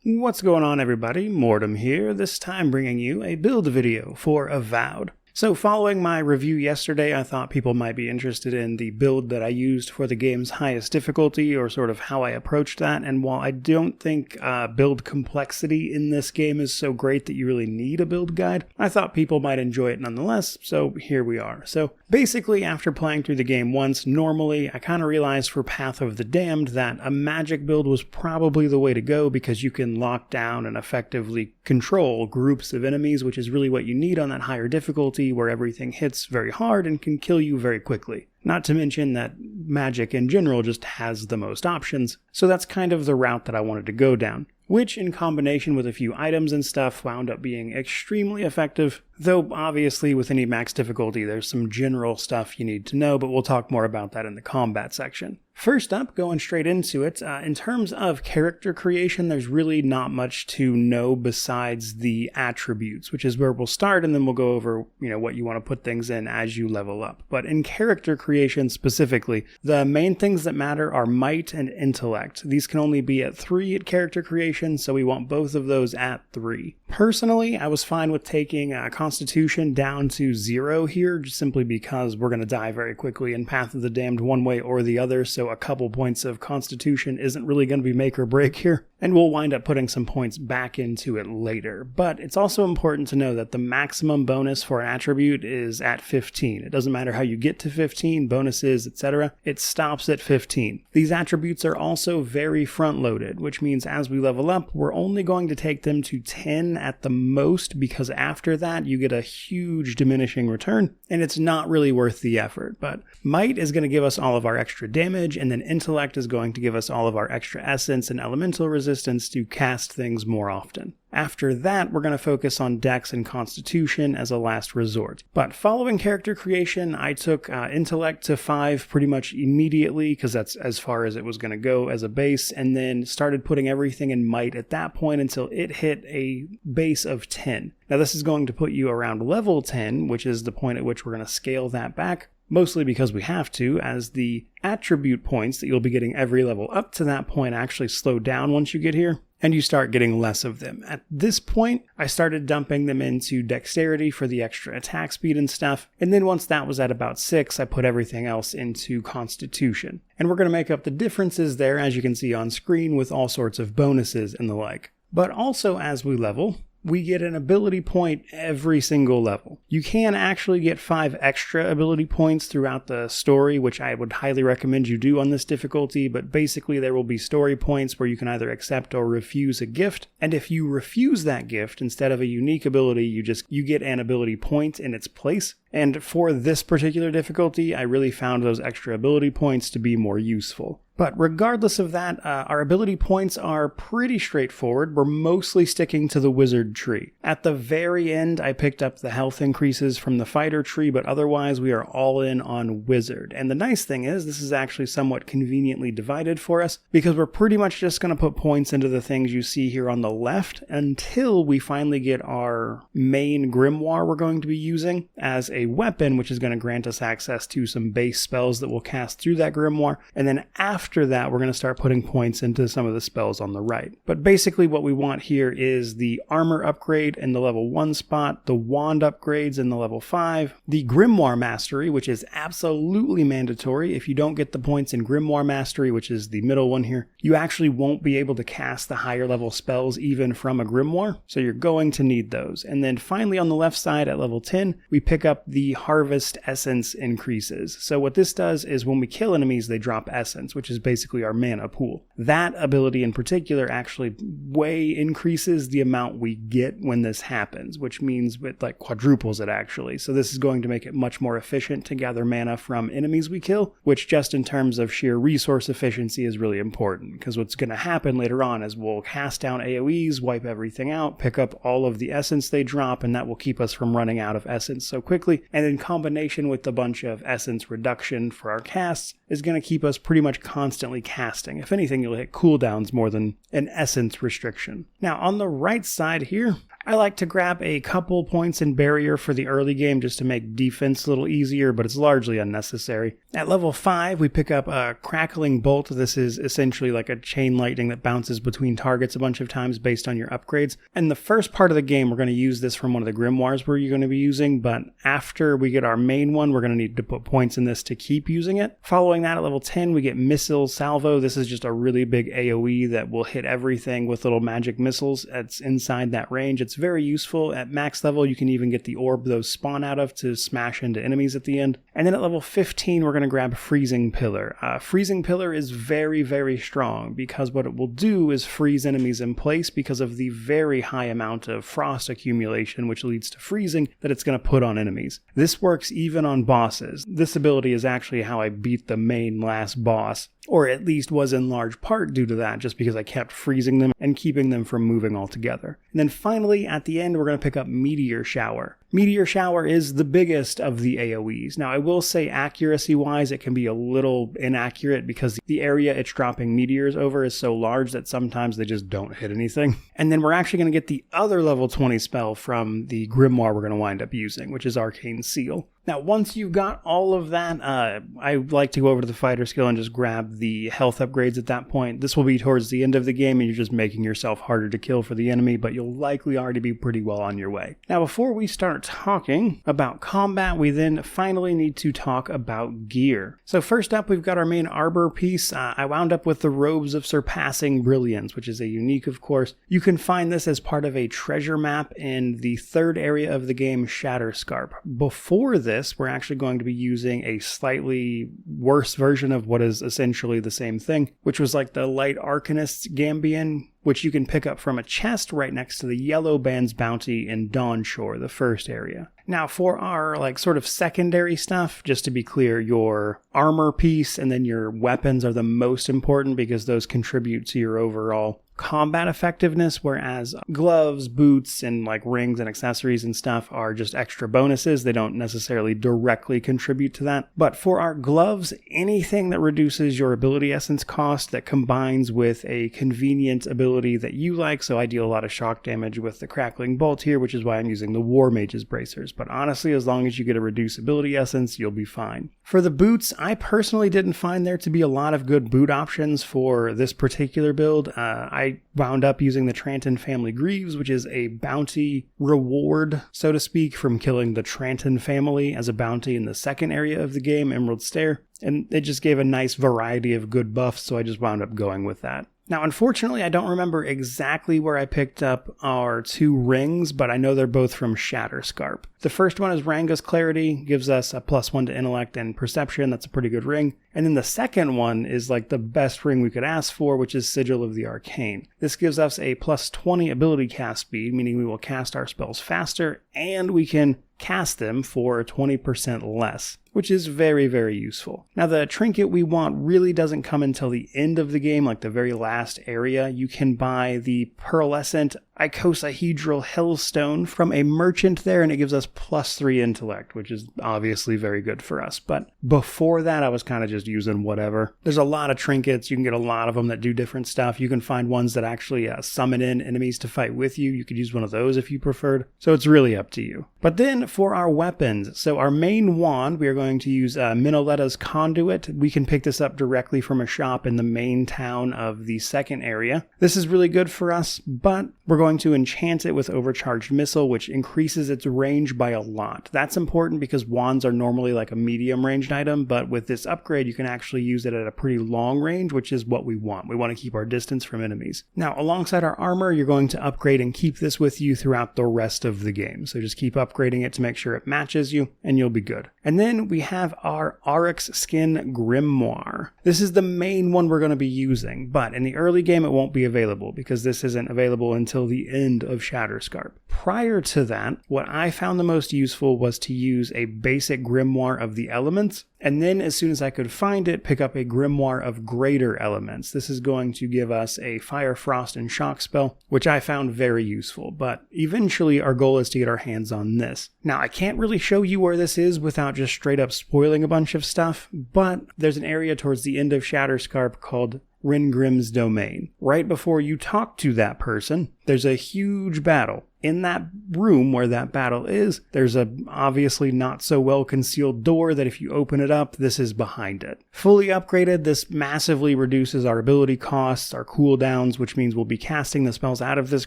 What's going on, everybody? Mortem here, this time bringing you a build video for Avowed. So following my review yesterday, I thought people might be interested in the build that I used for the game's highest difficulty, or sort of how I approached that, and while I don't think build complexity in this game is so great that you really need a build guide, I thought people might enjoy it nonetheless, so here we are. So basically, after playing through the game once, normally, I kind of realized for Path of the Damned that a magic build was probably the way to go because you can lock down and effectively control groups of enemies, which is really what you need on that higher difficulty, where everything hits very hard and can kill you very quickly. Not to mention that magic in general just has the most options, so that's kind of the route that I wanted to go down, which in combination with a few items and stuff wound up being extremely effective, though obviously with any max difficulty there's some general stuff you need to know, but we'll talk more about that in the combat section. First up, going straight into it, in terms of character creation, there's really not much to know besides the attributes, which is where we'll start, and then we'll go over, what you want to put things in as you level up. But in character creation specifically, the main things that matter are might and intellect. These can only be at 3 at character creation, so we want both of those at 3. Personally, I was fine with taking Constitution down to 0 here, just simply because we're going to die very quickly in Path of the Damned one way or the other, so a couple points of Constitution isn't really going to be make or break here, and we'll wind up putting some points back into it later. But it's also important to know that the maximum bonus for an attribute is at 15. It doesn't matter how you get to 15, bonuses, etc. It stops at 15. These attributes are also very front-loaded, which means as we level up, we're only going to take them to 10 at the most, because after that you get a huge diminishing return, and it's not really worth the effort. But Might is going to give us all of our extra damage, and then Intellect is going to give us all of our extra essence and elemental resistance to cast things more often. After that, we're going to focus on Dex and Constitution as a last resort. But following character creation, I took Intellect to 5 pretty much immediately, because that's as far as it was going to go as a base, and then started putting everything in Might at that point until it hit a base of 10. Now this is going to put you around level 10, which is the point at which we're going to scale that back, mostly because we have to, as the attribute points that you'll be getting every level up to that point actually slow down once you get here, and you start getting less of them. At this point, I started dumping them into Dexterity for the extra attack speed and stuff, and then once that was at about 6, I put everything else into Constitution. And we're going to make up the differences there, as you can see on screen, with all sorts of bonuses and the like. But also as we level, we get an ability point every single level. You can actually get 5 extra ability points throughout the story, which I would highly recommend you do on this difficulty, but basically there will be story points where you can either accept or refuse a gift, and if you refuse that gift, instead of a unique ability, you get an ability point in its place. And for this particular difficulty, I really found those extra ability points to be more useful. But regardless of that, our ability points are pretty straightforward. We're mostly sticking to the wizard tree. At the very end, I picked up the health increases from the fighter tree, but otherwise we are all in on wizard. And the nice thing is, this is actually somewhat conveniently divided for us, because we're pretty much just going to put points into the things you see here on the left until we finally get our main grimoire we're going to be using as a weapon, which is going to grant us access to some base spells that we'll cast through that grimoire, and then after that we're going to start putting points into some of the spells on the right. But basically what we want here is the armor upgrade in the level 1 spot, the wand upgrades in the level 5, the grimoire mastery, which is absolutely mandatory. If you don't get the points in grimoire mastery, which is the middle one here, you actually won't be able to cast the higher level spells even from a grimoire, so you're going to need those. And then finally on the left side at level 10, we pick up the harvest essence increases. So what this does is when we kill enemies, they drop essence, which is basically our mana pool. That ability in particular actually way increases the amount we get when this happens, which means it like quadruples it actually. So this is going to make it much more efficient to gather mana from enemies we kill, which just in terms of sheer resource efficiency is really important, because what's going to happen later on is we'll cast down AoEs, wipe everything out, pick up all of the essence they drop, and that will keep us from running out of essence so quickly. And in combination with a bunch of essence reduction for our casts is going to keep us pretty much constantly constantly casting. If anything, you'll hit cooldowns more than an essence restriction. Now, on the right side here, I like to grab a couple points in barrier for the early game just to make defense a little easier, but it's largely unnecessary. At level 5, we pick up a crackling bolt. This is essentially like a chain lightning that bounces between targets a bunch of times based on your upgrades. And the first part of the game, we're going to use this from one of the grimoires we're going to be using, but after we get our main one, we're going to need to put points in this to keep using it. Following that, at level 10, we get Missile Salvo. This is just a really big AoE that will hit everything with little magic missiles that's inside that range. It's very useful. At max level, you can even get the orb those spawn out of to smash into enemies at the end. And then at level 15, we're going to grab Freezing Pillar. Freezing Pillar is very, very strong because what it will do is freeze enemies in place because of the very high amount of frost accumulation, which leads to freezing that it's going to put on enemies. This works even on bosses. This ability is actually how I beat the main last boss, or at least was in large part due to that, just because I kept freezing them and keeping them from moving altogether. And then finally, at the end, we're going to pick up Meteor Shower. Meteor Shower is the biggest of the AoEs. Now, I will say accuracy-wise, it can be a little inaccurate because the area it's dropping meteors over is so large that sometimes they just don't hit anything. And then we're actually going to get the other level 20 spell from the grimoire we're going to wind up using, which is Arcane Seal. Now, once you've got all of that, I like to go over to the fighter skill and just grab the health upgrades at that point. This will be towards the end of the game, and you're just making yourself harder to kill for the enemy, but you'll likely already be pretty well on your way. Now, before we start talking about combat, we then finally need to talk about gear. So first up, we've got our main arbor piece. I wound up with the Robes of Surpassing Brilliance, which is a unique, of course. You can find this as part of a treasure map in the third area of the game, Shatterscarp. Before this, we're actually going to be using a slightly worse version of what is essentially the same thing, which was like the Light Arcanist's Gambian, which you can pick up from a chest right next to the Yellow Band's Bounty in Dawnshore, the first area. Now, for our sort of secondary stuff, just to be clear, your armor piece and then your weapons are the most important because those contribute to your overall combat effectiveness, whereas gloves, boots, and rings and accessories and stuff are just extra bonuses. They don't necessarily directly contribute to that. But for our gloves, anything that reduces your ability essence cost that combines with a convenient ability that you like, so I deal a lot of shock damage with the Crackling Bolt here, which is why I'm using the War Mage's Bracers. But honestly, as long as you get a reduced ability essence, you'll be fine. For the boots, I personally didn't find there to be a lot of good boot options for this particular build. I wound up using the Tranton Family Greaves, which is a bounty reward, so to speak, from killing the Tranton family as a bounty in the second area of the game, Emerald Stair. And it just gave a nice variety of good buffs, so I just wound up going with that. Now, unfortunately, I don't remember exactly where I picked up our two rings, but I know they're both from Shatterscarp. The first one is Ranga's Clarity, gives us a +1 to intellect and perception. That's a pretty good ring. And then the second one is the best ring we could ask for, which is Sigil of the Arcane. This gives us a +20 ability cast speed, meaning we will cast our spells faster, and we can cast them for 20% less, which is very, very useful. Now, the trinket we want really doesn't come until the end of the game, the very last area. You can buy the pearlescent icosahedral hellstone from a merchant there, and it gives us +3 intellect, which is obviously very good for us. But before that, I was kind of just using whatever. There's a lot of trinkets. You can get a lot of them that do different stuff. You can find ones that actually summon in enemies to fight with you. You could use one of those if you preferred. So it's really up to you. But then for our weapons, so our main wand, we are going to use Minoletta's Conduit. We can pick this up directly from a shop in the main town of the second area. This is really good for us, but we're going to enchant it with Overcharged Missile, which increases its range by a lot. That's important because wands are normally a medium ranged item, but with this upgrade, you can actually use it at a pretty long range, which is what we want. We want to keep our distance from enemies. Now, alongside our armor, you're going to upgrade and keep this with you throughout the rest of the game. So just keep upgrading it to make sure it matches you, and you'll be good. And then we have our Oryx Skin Grimoire. This is the main one we're going to be using, but in the early game, it won't be available because this isn't available until the end of Shatterscarp. Prior to that, what I found the most useful was to use a basic grimoire of the elements, and then as soon as I could find it, pick up a grimoire of greater elements. This is going to give us a fire, frost, and shock spell, which I found very useful, but eventually our goal is to get our hands on this. Now, I can't really show you where this is without just straight up spoiling a bunch of stuff, but there's an area towards the end of Shatterscarp called Rengrim's Domain. Right before you talk to that person, there's a huge battle. In that room where that battle is, there's a obviously not so well concealed door that if you open it up, this is behind it. Fully upgraded, this massively reduces our ability costs, our cooldowns, which means we'll be casting the spells out of this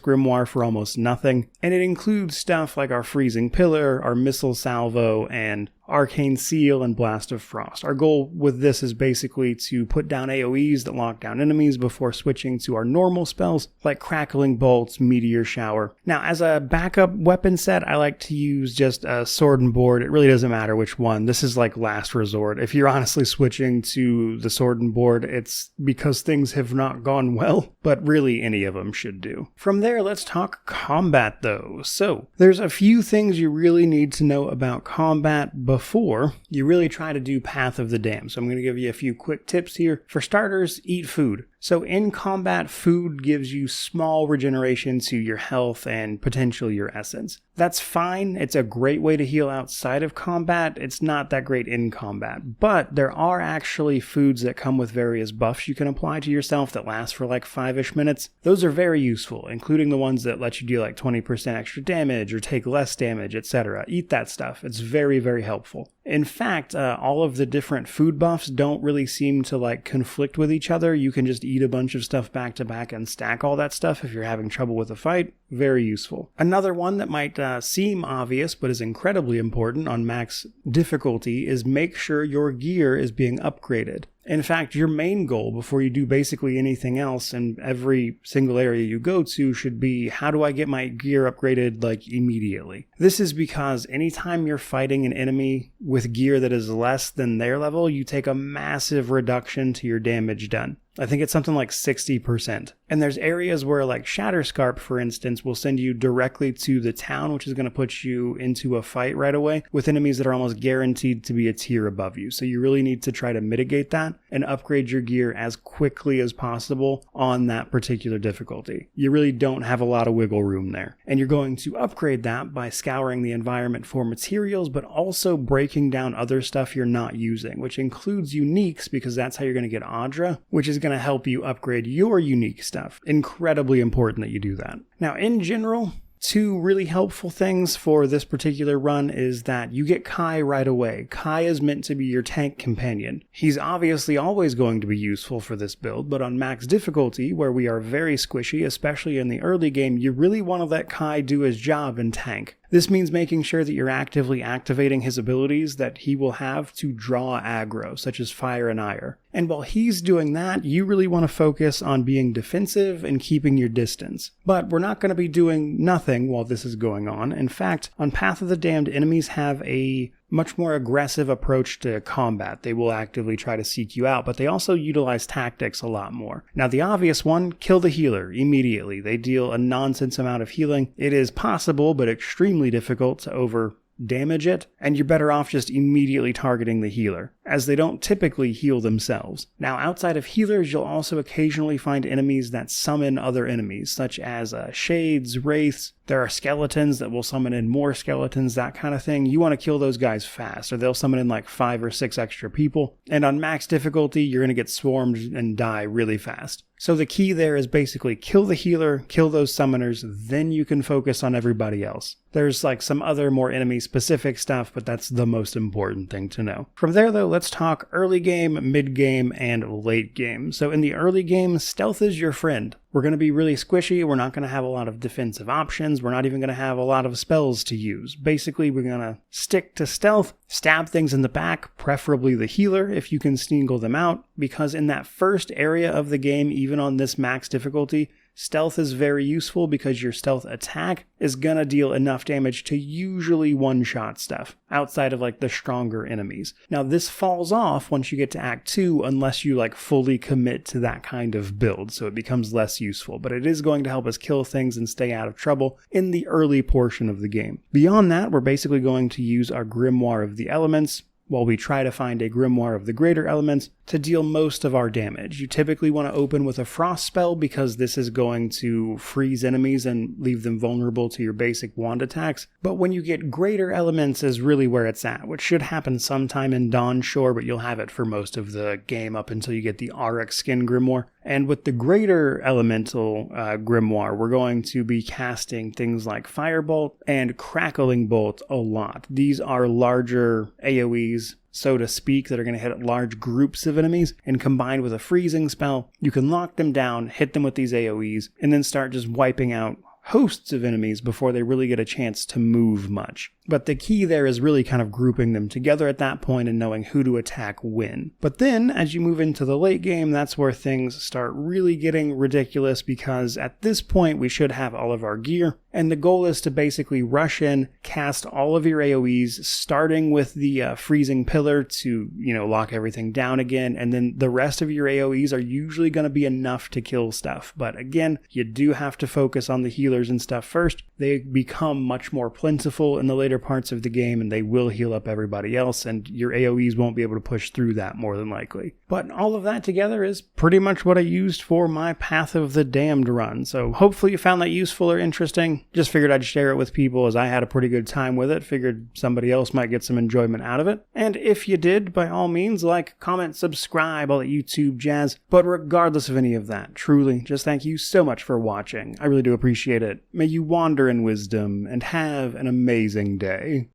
grimoire for almost nothing. And it includes stuff like our Freezing Pillar, our Missile Salvo, and Arcane Seal and Blast of Frost. Our goal with this is basically to put down AoEs that lock down enemies before switching to our normal spells like Crackling Bolts, Meteor Shower. Now, as a backup weapon set, I like to use just a sword and board. It really doesn't matter which one. This is like last resort. If you're honestly switching to the sword and board, it's because things have not gone well, but really any of them should do. From there, let's talk combat though. So, there's a few things you really need to know about combat before you really try to do Path of the Damned. So I'm going to give you a few quick tips here. For starters, eat food. So in combat, food gives you small regeneration to your health and potentially your essence. That's fine. It's a great way to heal outside of combat. It's not that great in combat. But there are actually foods that come with various buffs you can apply to yourself that last for like 5-ish minutes. Those are very useful, including the ones that let you do like 20% extra damage or take less damage, etc. Eat that stuff. It's very, very helpful. In fact, all of the different food buffs don't really seem to like conflict with each other. You can just eat a bunch of stuff back to back and stack all that stuff if you're having trouble with a fight. Very useful. Another one that might seem obvious but is incredibly important on max difficulty is make sure your gear is being upgraded. In fact, your main goal before you do basically anything else in every single area you go to should be, how do I get my gear upgraded like immediately? This is because anytime you're fighting an enemy with gear that is less than their level, you take a massive reduction to your damage done. I think it's something like 60%. And there's areas where like Shatterscarp, for instance, will send you directly to the town, which is going to put you into a fight right away with enemies that are almost guaranteed to be a tier above you. So you really need to try to mitigate that and upgrade your gear as quickly as possible on that particular difficulty. You really don't have a lot of wiggle room there. And you're going to upgrade that by scouring the environment for materials, but also breaking down other stuff you're not using, which includes uniques, because that's how you're going to get Audra, which is going to help you upgrade your unique stuff. Incredibly important that you do that. Now, in general, two really helpful things for this particular run is that you get Kai right away. Kai is meant to be your tank companion. He's obviously always going to be useful for this build, but on max difficulty, where we are very squishy, especially in the early game, you really want to let Kai do his job and tank. This means making sure that you're actively activating his abilities that he will have to draw aggro, such as Fire and Ire. And while he's doing that, you really want to focus on being defensive and keeping your distance. But we're not going to be doing nothing while this is going on. In fact, on Path of the Damned, enemies have a much more aggressive approach to combat. They will actively try to seek you out, but they also utilize tactics a lot more. Now, the obvious one, kill the healer immediately. They deal a nonsense amount of healing. It is possible, but extremely difficult to damage it, and you're better off just immediately targeting the healer, as they don't typically heal themselves. Now, outside of healers, you'll also occasionally find enemies that summon other enemies, such as shades, wraiths. There are skeletons that will summon in more skeletons, that kind of thing. You want to kill those guys fast, or they'll summon in like 5 or 6 extra people. And on max difficulty, you're going to get swarmed and die really fast. So the key there is basically kill the healer, kill those summoners, then you can focus on everybody else. There's like some other more enemy-specific stuff, but that's the most important thing to know. From there, though, let's talk early game, mid game, and late game. So in the early game, stealth is your friend. We're going to be really squishy. We're not going to have a lot of defensive options. We're not even going to have a lot of spells to use. Basically, we're going to stick to stealth, stab things in the back, preferably the healer if you can single them out, because in that first area of the game, even on this max difficulty, stealth is very useful because your stealth attack is gonna deal enough damage to usually one-shot stuff, outside of like the stronger enemies. Now this falls off once you get to Act 2 unless you like fully commit to that kind of build, so it becomes less useful, but it is going to help us kill things and stay out of trouble in the early portion of the game. Beyond that, we're basically going to use our Grimoire of the Elements, while we try to find a Grimoire of the Greater Elements to deal most of our damage. You typically want to open with a Frost spell because this is going to freeze enemies and leave them vulnerable to your basic wand attacks, but when you get Greater Elements is really where it's at, which should happen sometime in Dawn Shore, but you'll have it for most of the game up until you get the Auric Skin Grimoire. And with the Greater Elemental Grimoire, we're going to be casting things like Firebolt and Crackling Bolt a lot. These are larger AoEs, so to speak, that are going to hit large groups of enemies, and combined with a freezing spell, you can lock them down, hit them with these AoEs, and then start just wiping out hosts of enemies before they really get a chance to move much. But the key there is really kind of grouping them together at that point and knowing who to attack when. But then, as you move into the late game, that's where things start really getting ridiculous, because at this point we should have all of our gear, and the goal is to basically rush in, cast all of your AoEs, starting with the freezing pillar to, lock everything down again, and then the rest of your AoEs are usually going to be enough to kill stuff. But again, you do have to focus on the healers and stuff first. They become much more plentiful in the later parts of the game, and they will heal up everybody else, and your AoEs won't be able to push through that more than likely. But all of that together is pretty much what I used for my Path of the Damned run, so hopefully you found that useful or interesting. Just figured I'd share it with people as I had a pretty good time with it, figured somebody else might get some enjoyment out of it. And if you did, by all means, like, comment, subscribe, all that YouTube jazz. But regardless of any of that, truly, just thank you so much for watching. I really do appreciate it. May you wander in wisdom and have an amazing day.